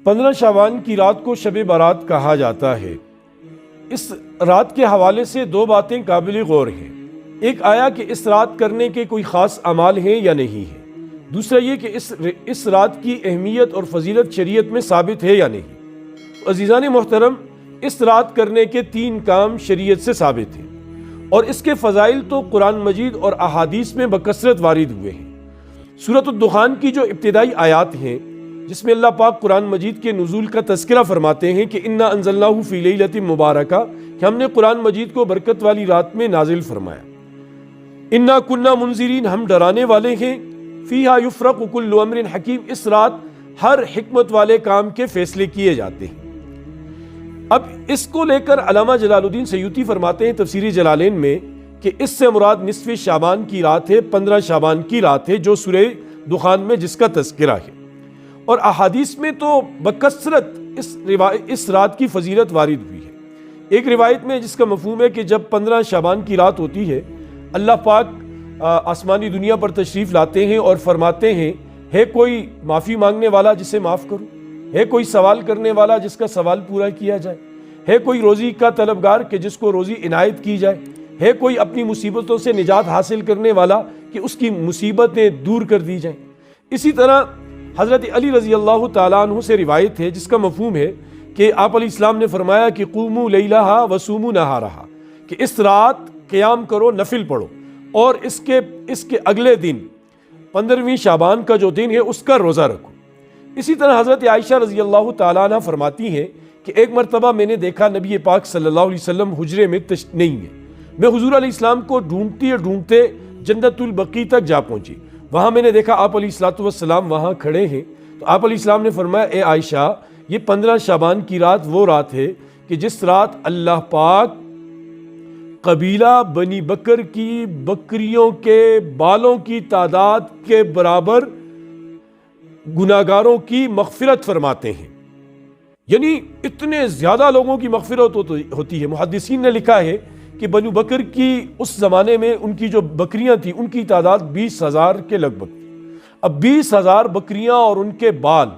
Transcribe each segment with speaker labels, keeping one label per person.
Speaker 1: پندرہ شعبان کی رات کو شب برات کہا جاتا ہے۔ اس رات کے حوالے سے دو باتیں قابل غور ہیں۔ ایک آیا کہ اس رات کرنے کے کوئی خاص اعمال ہیں یا نہیں ہیں، دوسرا یہ کہ اس رات کی اہمیت اور فضیلت شریعت میں ثابت ہے یا نہیں۔ عزیزان محترم، اس رات کرنے کے تین کام شریعت سے ثابت ہیں اور اس کے فضائل تو قرآن مجید اور احادیث میں بکثرت وارد ہوئے ہیں۔ سورۃ الدخان کی جو ابتدائی آیات ہیں جس میں اللہ پاک قرآن مجید کے نزول کا تذکرہ فرماتے ہیں کہ انا انزلناہ فی لیلۃ مبارکہ، کہ ہم نے قرآن مجید کو برکت والی رات میں نازل فرمایا۔ انا کنا منذرین، ہم ڈرانے والے ہیں۔ فیہا یفرق کل امر حکیم، اس رات ہر حکمت والے کام کے فیصلے کیے جاتے ہیں۔ اب اس کو لے کر علامہ جلال الدین سیوطی فرماتے ہیں تفسیر جلالین میں کہ اس سے مراد نصف شعبان کی رات ہے، 15 شعبان کی رات ہے جو سورہ دخان میں جس کا تذکرہ ہے، اور احادیث میں تو بکثرت اس رات کی فضیلت وارد ہوئی ہے۔ ایک روایت میں جس کا مفہوم ہے کہ جب 15 شعبان کی رات ہوتی ہے، اللہ پاک آسمانی دنیا پر تشریف لاتے ہیں اور فرماتے ہیں ہے کوئی معافی مانگنے والا جسے معاف کرو، ہے کوئی سوال کرنے والا جس کا سوال پورا کیا جائے، ہے کوئی روزی کا طلبگار کہ جس کو روزی عنایت کی جائے، ہے کوئی اپنی مصیبتوں سے نجات حاصل کرنے والا کہ اس کی مصیبتیں دور کر دی جائیں۔ اسی طرح حضرت علی رضی اللہ تعالیٰ عنہ سے روایت ہے جس کا مفہوم ہے کہ آپ علیہ السلام نے فرمایا کہ قوموا لیلہا وصوموا نہارہا، کہ اس رات قیام کرو، نفل پڑھو، اور اس کے اگلے دن 15ویں شعبان کا جو دن ہے اس کا روزہ رکھو۔ اسی طرح حضرت عائشہ رضی اللہ تعالیٰ عنہ فرماتی ہیں کہ ایک مرتبہ میں نے دیکھا نبی پاک صلی اللہ علیہ وسلم حجرے میں نہیں ہے، میں حضور علیہ السلام کو ڈھونڈتے جنت البقیع تک جا پہنچی، وہاں میں نے دیکھا آپ علیہ السلام وہاں کھڑے ہیں، تو آپ علیہ السلام نے فرمایا اے عائشہ، یہ 15 شعبان کی رات وہ رات ہے کہ جس رات اللہ پاک قبیلہ بنی بکر کی بکریوں کے بالوں کی تعداد کے برابر گناہگاروں کی مغفرت فرماتے ہیں۔ یعنی اتنے زیادہ لوگوں کی مغفرت ہوتی ہے۔ محدثین نے لکھا ہے کہ بنو بکر کی اس زمانے میں ان کی جو بکریاں تھیں ان کی تعداد 20,000 کے لگ بھگ تھی۔ اب 20,000 بکریاں اور ان کے بال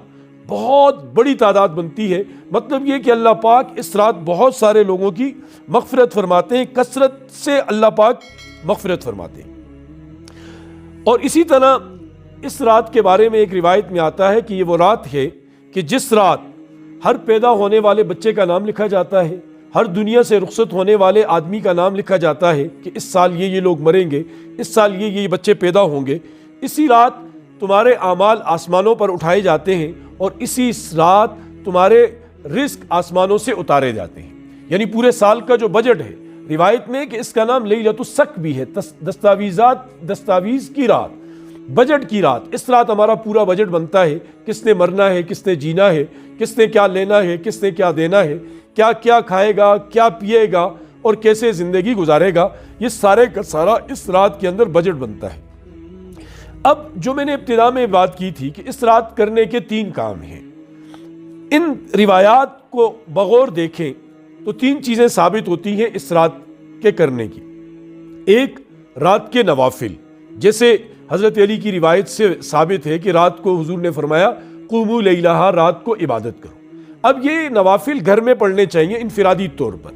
Speaker 1: بہت بڑی تعداد بنتی ہے، مطلب یہ کہ اللہ پاک اس رات بہت سارے لوگوں کی مغفرت فرماتے ہیں، کثرت سے اللہ پاک مغفرت فرماتے ہیں۔ اور اسی طرح اس رات کے بارے میں ایک روایت میں آتا ہے کہ یہ وہ رات ہے کہ جس رات ہر پیدا ہونے والے بچے کا نام لکھا جاتا ہے، ہر دنیا سے رخصت ہونے والے آدمی کا نام لکھا جاتا ہے کہ اس سال یہ لوگ مریں گے، اس سال یہ بچے پیدا ہوں گے۔ اسی رات تمہارے اعمال آسمانوں پر اٹھائے جاتے ہیں اور اسی رات تمہارے رزق آسمانوں سے اتارے جاتے ہیں۔ یعنی پورے سال کا جو بجٹ ہے، روایت میں کہ اس کا نام لیلۃ السق بھی ہے، دستاویز کی رات، بجٹ کی رات۔ اس رات ہمارا پورا بجٹ بنتا ہے، کس نے مرنا ہے، کس نے جینا ہے، کس نے کیا لینا ہے، کس نے کیا دینا ہے، کیا کیا کھائے گا، کیا پیے گا اور کیسے زندگی گزارے گا، یہ سارے کا سارا اس رات کے اندر بجٹ بنتا ہے۔ اب جو میں نے ابتدا میں بات کی تھی کہ اس رات کرنے کے 3 کام ہیں، ان روایات کو بغور دیکھیں تو 3 چیزیں ثابت ہوتی ہیں اس رات کے کرنے کی۔ ایک، رات کے نوافل، جیسے حضرت علی کی روایت سے ثابت ہے کہ رات کو حضور نے فرمایا قوموا لیلہا، رات کو عبادت کرو۔ اب یہ نوافل گھر میں پڑھنے چاہیے انفرادی طور پر۔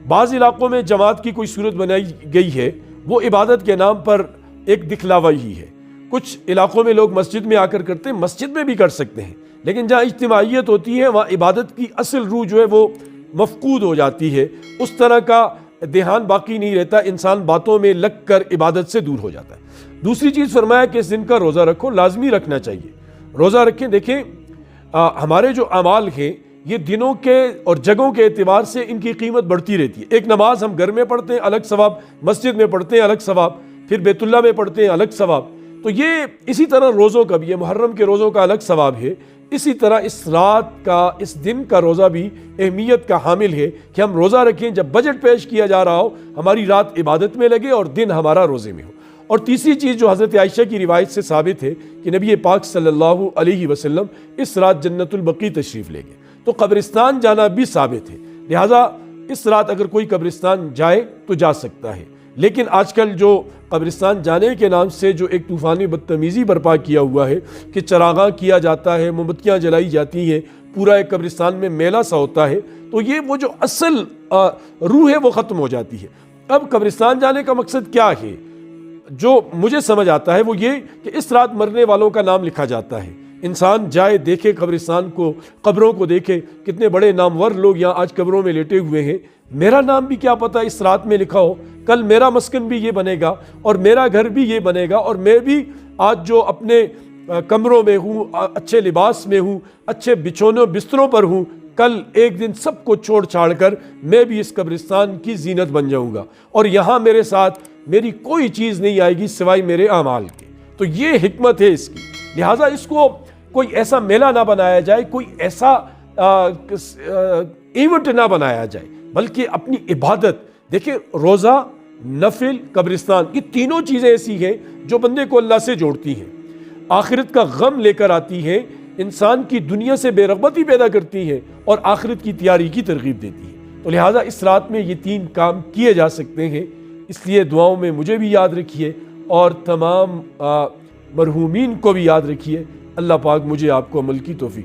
Speaker 1: بعض علاقوں میں جماعت کی کوئی صورت بنائی گئی ہے، وہ عبادت کے نام پر ایک دکھلاوا ہی ہے۔ کچھ علاقوں میں لوگ مسجد میں آ کر کرتے ہیں، مسجد میں بھی کر سکتے ہیں، لیکن جہاں اجتماعیت ہوتی ہے وہاں عبادت کی اصل روح جو ہے وہ مفقود ہو جاتی ہے، اس طرح کا دھیان باقی نہیں رہتا، انسان باتوں میں لگ کر عبادت سے دور ہو جاتا ہے۔ دوسری چیز فرمایا کہ اس دن کا روزہ رکھو، لازمی رکھنا چاہیے، روزہ رکھیں۔ دیکھیں ہمارے جو اعمال ہیں یہ دنوں کے اور جگہوں کے اعتبار سے ان کی قیمت بڑھتی رہتی ہے۔ ایک نماز ہم گھر میں پڑھتے ہیں الگ ثواب، مسجد میں پڑھتے ہیں الگ ثواب، پھر بیت اللہ میں پڑھتے ہیں الگ ثواب، تو یہ اسی طرح روزوں کا بھی ہے، محرم کے روزوں کا الگ ثواب ہے، اسی طرح اس رات کا، اس دن کا روزہ بھی اہمیت کا حامل ہے کہ ہم روزہ رکھیں، جب بجٹ پیش کیا جا رہا ہو ہماری رات عبادت میں لگے اور دن ہمارا روزے میں ہو۔ اور تیسری چیز جو حضرت عائشہ کی روایت سے ثابت ہے کہ نبی پاک صلی اللہ علیہ وسلم اس رات جنت البقیع تشریف لے گئے، تو قبرستان جانا بھی ثابت ہے، لہٰذا اس رات اگر کوئی قبرستان جائے تو جا سکتا ہے، لیکن آج کل جو قبرستان جانے کے نام سے جو ایک طوفانی بدتمیزی برپا کیا ہوا ہے کہ چراغاں کیا جاتا ہے، موم بتیاں جلائی جاتی ہیں، پورا ایک قبرستان میں میلہ سا ہوتا ہے، تو یہ وہ جو اصل روح ہے وہ ختم ہو جاتی ہے۔ اب قبرستان جانے کا مقصد کیا ہے؟ جو مجھے سمجھ آتا ہے وہ یہ کہ اس رات مرنے والوں کا نام لکھا جاتا ہے، انسان جائے دیکھے قبرستان کو، قبروں کو دیکھے، کتنے بڑے نامور لوگ یہاں آج قبروں میں لیٹے ہوئے ہیں، میرا نام بھی کیا پتہ اس رات میں لکھا ہو، کل میرا مسکن بھی یہ بنے گا اور میرا گھر بھی یہ بنے گا، اور میں بھی آج جو اپنے کمروں میں ہوں، اچھے لباس میں ہوں، اچھے بچھونوں بستروں پر ہوں، کل ایک دن سب کو چھوڑ چھاڑ کر میں بھی اس قبرستان کی زینت بن جاؤں گا، اور یہاں میرے ساتھ میری کوئی چیز نہیں آئے گی سوائے میرے اعمال کے۔ تو یہ حکمت ہے اس کی، لہٰذا اس کو کوئی ایسا میلہ نہ بنایا جائے، کوئی ایسا ایونٹ نہ بنایا جائے، بلکہ اپنی عبادت دیکھیں، روزہ، نفل، قبرستان، یہ تینوں چیزیں ایسی ہیں جو بندے کو اللہ سے جوڑتی ہیں، آخرت کا غم لے کر آتی ہیں، انسان کی دنیا سے بے رغبتی پیدا کرتی ہیں اور آخرت کی تیاری کی ترغیب دیتی ہیں۔ تو لہٰذا اس رات میں یہ تین کام کیے جا سکتے ہیں، اس لیے دعاؤں میں مجھے بھی یاد رکھیے اور تمام مرحومین کو بھی یاد رکھیے۔ اللہ پاک مجھے آپ کو عمل کی توفیق